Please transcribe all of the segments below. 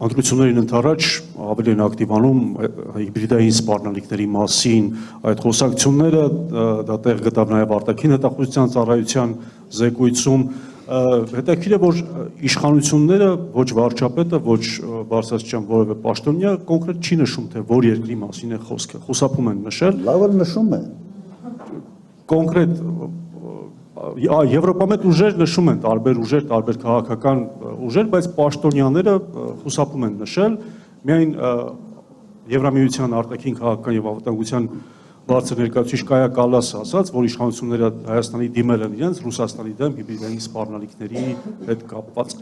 Ընտրություններին ընդառաջ ավելի են ակտիվանում հիբրիդային սպառնալիքների մասին այդ խոսակցությունները, դա տեղ գտավ նաև արտաքին հետախուզության ծառայության զեկույցում, հետաքրքիր է, որ իշխանությունները ոչ վարչապետը, ոչ բարձրաստիճան որևէ պաշտոնյա կոնկրետ չի նշում, թե որ երկրի մասին է խոսքը, խուսափում են նշել։ Լավ էլ նշում են։ Կոնկրետ Եվրոպամետ ուժեր նշում են տարբեր ուժեր, տարբեր քաղաքական ուժեր, բայց պաշտոնյաները խուսափում են նշել, միայն Եվրամիության արտաքին քաղաքական եւ անվտանգության բարձր ներկայացուցիչ Կայա Կալասը ասաց, որ իշխանությունները Հայաստանի դիմել են իրենց Ռուսաստանի դեմ հիբրիդային սպառնալիքների հետ կապված։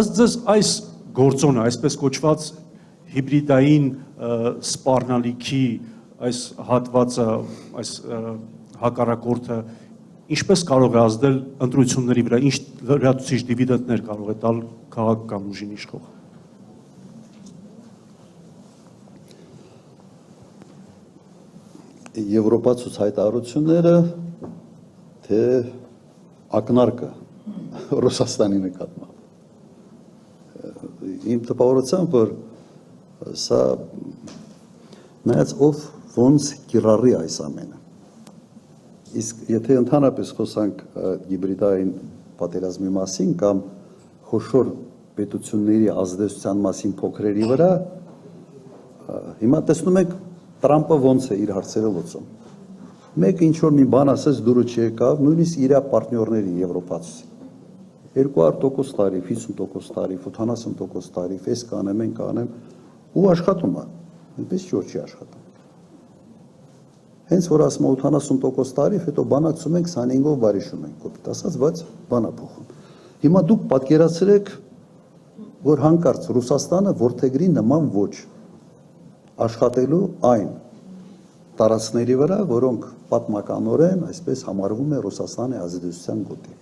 Ըստ ձեզ այս գործոնը, այսպես կոչված հիբրիդային սպառնալիքի այս հատվածը, այս հակառակորդը ինչպես կարող է ազդել ընտրությունների վրա, ինչ լրացուցիչ դիվիդենտներ կարող է տալ քաղաքական ուժին իշխող։ Եվրոպացուց հայտարարությունները, թե ակնարկը Ռուսաստանի նկատմամբ։ Իմ տպավորությամբ, որ սա նայած ով ոնց կիրառի այս ամենը։ Իսկ եթե ընդհանրապես խոսանք հիբրիդային պատերազմի մասին կամ խոշոր պետությունների ազդեցության մասին փոքրերի վրա, հիմա տեսնում եք Տրամպը ոնց է իր հարցերը լուծում։ Մեկը ինչ որ մի բան ասեց, դուրը չեկավ, նույնիսկ իր պարտներների եվրոպացի 200% տարիվ, 50% տարիվ, 70% տարիվ, այս կանեմ, այն կանեմ, ու աշխատում է, այնպես չէ չի աշխատում։ Հենց որ ասում 80% տարիվ, հետո բանակցում ենք 25-ով բարիշում ենք, կոպիտ ասած, բայց բանա փոխում։ Հիմա դուք պատկերացրեք, որ հանկարծ Ռուսաստանը որդեգրի նման ոչ աշխատելու այն տարածքների վրա, որոնք պատմականորեն այսպես համարվում է Ռուսաստանի ազդեցության գոտի։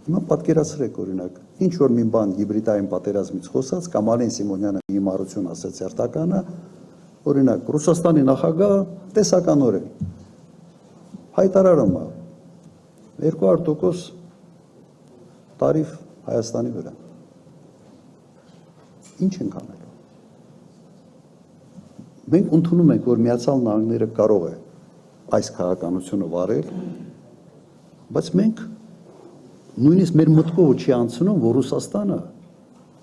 Հիմա պատկերացրեք օրինակ, ինչ որ մի բան հիբրիդային պատերազմից խոսած, կամ Ալեն Սիմոնյանը մի հիմարություն ասաց երթականը, օրինակ Ռուսաստանի նախագահ տեսականորեն հայտարարում է 200% տարիվ Հայաստանի վրա։ Ինչ ենք անելու։ Մենք ընդունում ենք, որ Միացյալ Նահանգները կարող է այս քաղաքականությունը վարել, բայց մենք նույնիսկ մեր մտքով չի անցնում, որ Ռուսաստանը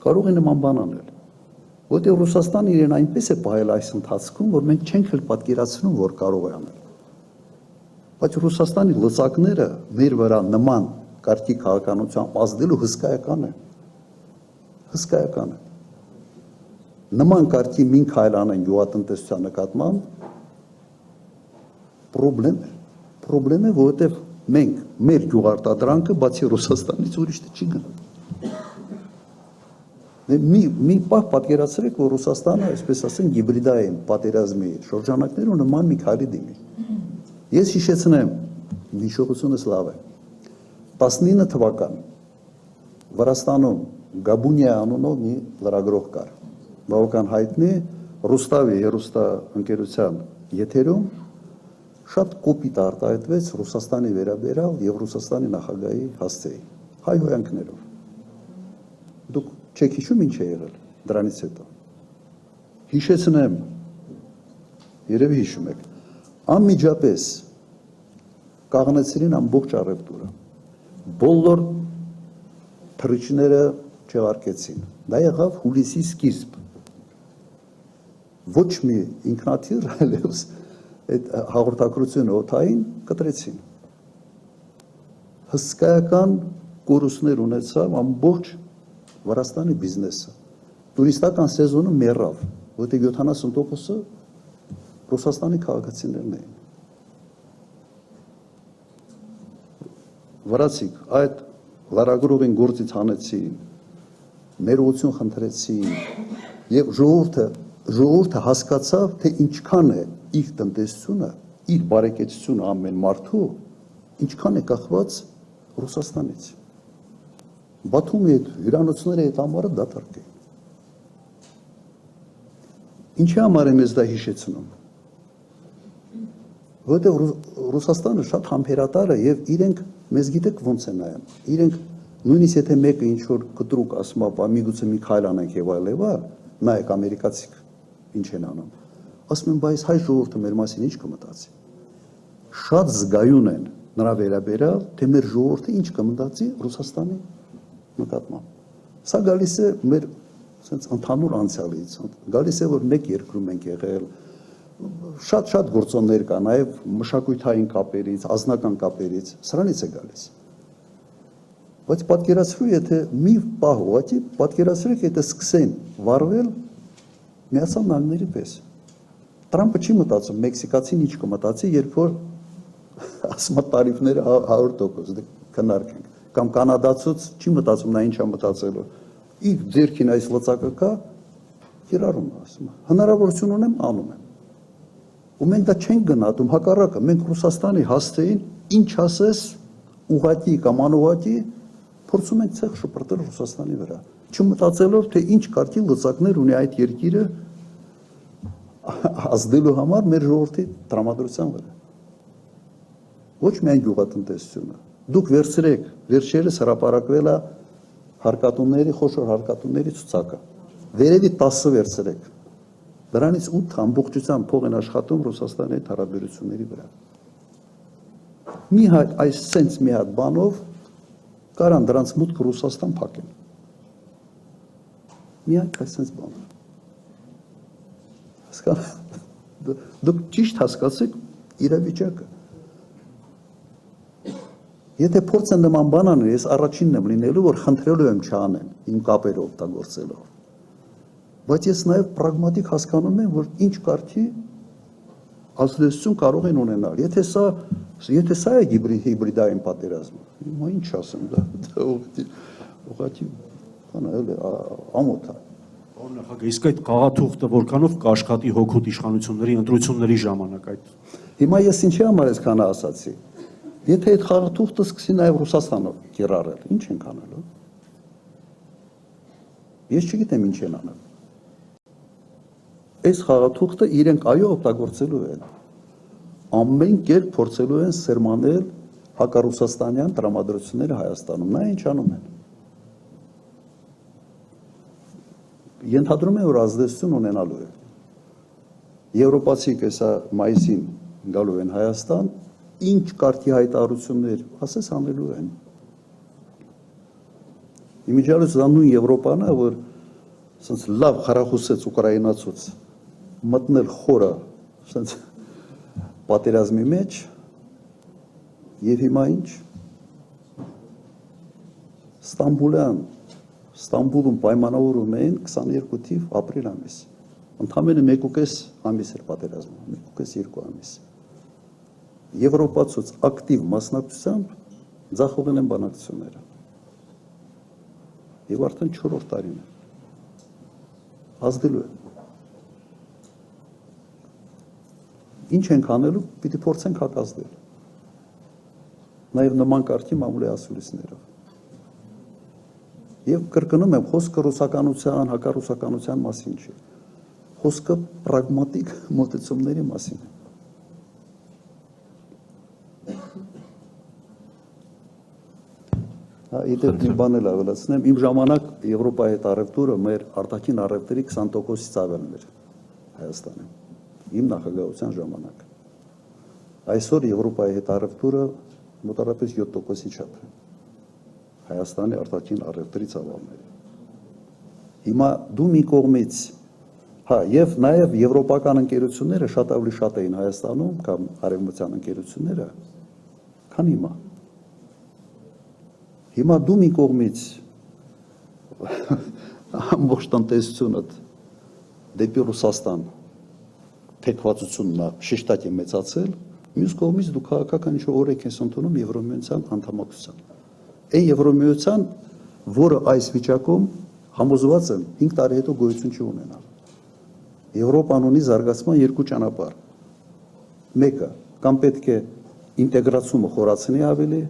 կարող է նման բան անել։ Որտեղ Ռուսաստանը իրեն այնպես է պահել այս ընթացքում, որ մենք չենք էլ պատկերացնում, որ կարող է անել։ Բայց Ռուսաստանի լծակները մեր վրա նման կարգի քաղաքականությամբ ազդելու հսկայական է։ Հսկայական է։ Նման կարգի մին քայլ անեն գյուղատնտեսության նկատմամբ պրոբլեմ է, որովհետև մենք մեր գյուղարտադրանքը բացի Ռուսաստանից ուրիշ չի գնում։ Մի պահ պատկերացրեք, որ Ռուսաստանը, այսպես ասենք, հիբրիդային պատերազմի շրջանակներում նման մի քայլի դիմի։ Ես հիշեցնեմ, հիշողությունս լավ է։ 19 թվական Վրաստանում Գաբունիա անունով մի լրագրող կար, բավական հայտնի, Ռուստավի հեռուստաընկերության եթերում շատ կոպիտ արտահայտվեց Ռուսաստանի վերաբերյալ եւ Ռուսաստանի նախագահի հասցեի, հայհոյանքներով։ Դուք չեք հիշում ինչ է եղել դրանից հետո։ Հիշեցնեմ, երևի հիշում եք, անմիջապես կաղնեցրին ամբողջ առևտուրը, բոլոր թռիչքները չեղարկեցին, դա եղավ հուլիսի սկիզբ, ոչ մի ինքնաթիռ այլևս այդ հաղորդակցությունը օդային կտրեցին, հսկայական կորուստներ ունեցավ ամբողջ Վրաստանի բիզնեսը, տուրիստական սեզոնը մեռավ, որտեղ 70%-ը Ռուսաստանի քաղաքացիներն էին։ Վրացիք այդ լրագրողին գործից հանեցին, ներողություն խնդրեցին եւ ժողովուրդը հասկացավ, թե ինչքան է իր տնտեսությունը, իր բարեկեցությունը ամեն մարդու, ինչքան է կախված Ռուսաստանից։ Բաթումի այդ հյուրանոցների այդ ամառը դատարկ էին։ Ինչի համար եմ ես դա հիշեցնում։ Որտեղ Ռուսաստանը շատ համբերատար է եւ իրենք մեզ գիտեք ոնց է նայում։ Իրենք Նույնիսկ եթե մեկը ինչ որ կտրուկ ասում է, բա միգուցե մի քայլ անենք եւ այլեւա, նայեք ամերիկացիք ինչ են անում։ Ասում են, բայց հայ ժողովուրդը մեր մասին ինչ կմտածի։ Շատ զգայուն են նրա վերաբերյալ, թե մեր ժողովուրդը ինչ կմտածի Ռուսաստանի նկատմամբ։ Սա գալիս է մեր sense ընդհանուր անցյալից, գալիս է որ մեկ երկրում ենք եղել, շատ գործոններ կա, նաև մշակութային կապերից, ազնական կապերից, սրանից է գալիս։ Բայց պատկերացրու, եթե մի պահ ուղղակի պատկերացրեք, եթե սկսեն վարվել Միացյալ Նահանգների պես։ Տրամպը չի մտածում, մեքսիկացին ինչ կմտածի, երբ որ ասում է տարիֆները 100% քննարկենք, կամ կանադացուց չի մտածում, նա ինչ է մտածելու։ Իր ձեռքին այս լծակը կա, կիրառում է, ասում է, հնարավորություն ունեմ, անում եմ։ Ու մենք դա չենք գնահատում, հակառակը, մենք Ռուսաստանի հասցեին ինչ ասես ուղղակի կամ անուղղակի փորձում ենք ցեղ շպրտել Ռուսաստանի վրա, չմտածելով, թե ինչ կարգի լծակներ ունի այդ երկիրը ազդելու համար մեր ժողովրդի տրամադրության վրա։ Ոչ միայն գյուղատնտեսությունը։ Դուք վերցրեք, վերջերս հրապարակվել է հարկատուների, խոշոր հարկատուների ցուցակը։ Վերևի 10 վերցրեք։ Դրանից 8 ամբողջությամբ փող են աշխատում Ռուսաստանի հետ հարաբերությունների վրա։ Մի հատ այս սենց մի հատ բանով կարան դրանց մուտքը Ռուսաստան փակեն։ Մի հատ այս սենց բանով։ Դուք ճիշտ հասկացեք իրավիճակը։ Եթե փորձ են նման բան անել, ես առաջինն եմ լինելու, որ խնդրելու եմ չանեն, իմ կապերը օգտագործելով։ Բայց ես նաև պրագմատիկ հասկանում եմ, որ ինչ կարգի ազդեցություն կարող են ունենալ։ Եթե սա է հիբրիդային պատերազմը, հիմա ինչ ասեմ, դա ուղղակի բան է, ամոթ է։ Պարոն նախագահ, իսկ այդ խաղաթուղթը որքանով կաշխատի հօգուտ իշխանությունների ընտրությունների ժամանակ այդ։ Հիմա ես ինչի համար այսքան ասացի։ Եթե այդ խաղաթուղթը սկսի նաև Ռուսաստանը կիրառել, ինչ ենք անելու։ Ես չգիտեմ ինչ են անել։ Այս խաղաթուղթը իրենք այո օգտագործելու են։ Ամեն կերպ փորձելու են սերմանել հակառուսաստանյան տրամադրությունները Հայաստանում։ Նա ինչ անում են։ Ենթադրում եմ, որ ազդեցություն ունենալու է։ Եվրոպացիք հեսա մայիսին գալու են Հայաստան, ինչ կարգի հայտարարություններ ասես անելու են։ Իմիջիալս դա նույն Եվրոպան է, որ ասենց լավ խրախուսեց ուկրաինացուց մտնել խորը ասենց պատերազմի մեջ եւ հիմա ինչ Ստամբուլում պայմանավորում էին 22 թիվ ապրիլ ամիս։ Ընդամենը 1.5 ամիս էր պատերազմը, 1.5-2 ամիս։ Եվրոպացուց ակտիվ մասնակցությամբ ձախողել են բանակցությունները։ Եվ արդեն 4-րդ տարին է։ Ազդելու է։ Ինչ ենք անելու, պիտի փորձենք հակազդել։ Նաև նման կարգի մամուլի ասուլիսներով։ Եվ կրկնում եմ, խոսքը ռուսականության, հակառուսականության մասին չի։ Խոսքը պրագմատիկ մոտեցումների մասին է։ Իդեպ մի բան էլ ավելացնեմ, իմ ժամանակ Եվրոպայի հետ առևտուրը մեր արտաքին առևտրի 20%-ից ավելն էր Հայաստանում, իմ նախագահության ժամանակ։ Այսօր Եվրոպայի հետ առևտուրը մոտավորապես 7%-ի չափ է Հայաստանի արտաքին առևտրի ծավալները։ Հիմա դու մի կողմից, եւ նաև եվրոպական ընկերությունները շատ ավելի շատ էին Հայաստանում կամ արևմտյան ընկերությունները, քան հիմա։ Հիմա դու մի կողմից ամբողջ տնտեսությունը դեպի Ռուսաստան թեքվածությունն շեշտակ է մեծացել, մյուս կողմից դու քաղաքական ինչ-որ օրենք ես ընդունում Եվրոմիության անդամակցության։ Այն Եվրոմիության, որը այս վիճակում համոզված եմ 5 տարի հետո գոյություն չի ունենալ։ Եվրոպան ունի զարգացման երկու ճանապարհ։ Մեկը կամ պետք է ինտեգրացումը խորացնի ավելի,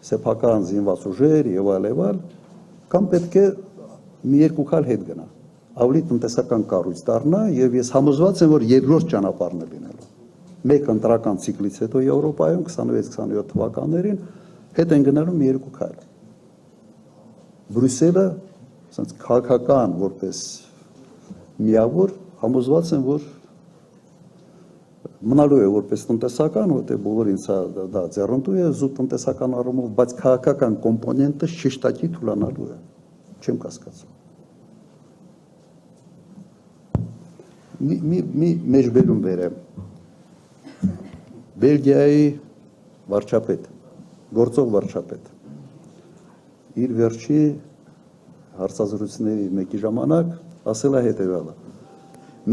սեփական զինված ուժեր եւ այլ, կամ պետք է մի երկու քայլ հետ գնա, ավելի տնտեսական կառույց դառնա եւ ես համոզված եմ, որ երկրորդ ճանապարհն է լինելու։ Մեկ ընտրական ցիկլից հետո Եվրոպայում 26-27 թվականներին հետ են գնալու մի երկու քայլ։ Բրյուսելը ասենց քաղաքական որպես միավոր համոզված են, որ մնալու է որպես տնտեսական, որտեղ բոլորին դա ձեռնտու է զուտ տնտեսական առումով, բայց քաղաքական կոմպոնենտը շեշտակի թուլանալու է, չեմ կասկածում։ Մի մեջբերում բերեմ, Բելգիայի վարչապետ, գործող վարչապետ, իր վերջի հարցազրույցների մեկի ժամանակ ասել է հետևյալը.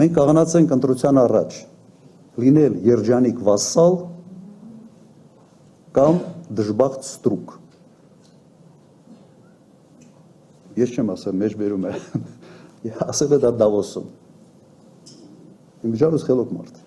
մենք կաղանացենք ընտրության առաջ լինել երջանիկ վասսալ կամ դժբախտ ստրուկ։ Ես չեմ ասել, մեջբերում է, ասել է դա Դավոսում։ Իմիջիայլոց խելոք մարդ։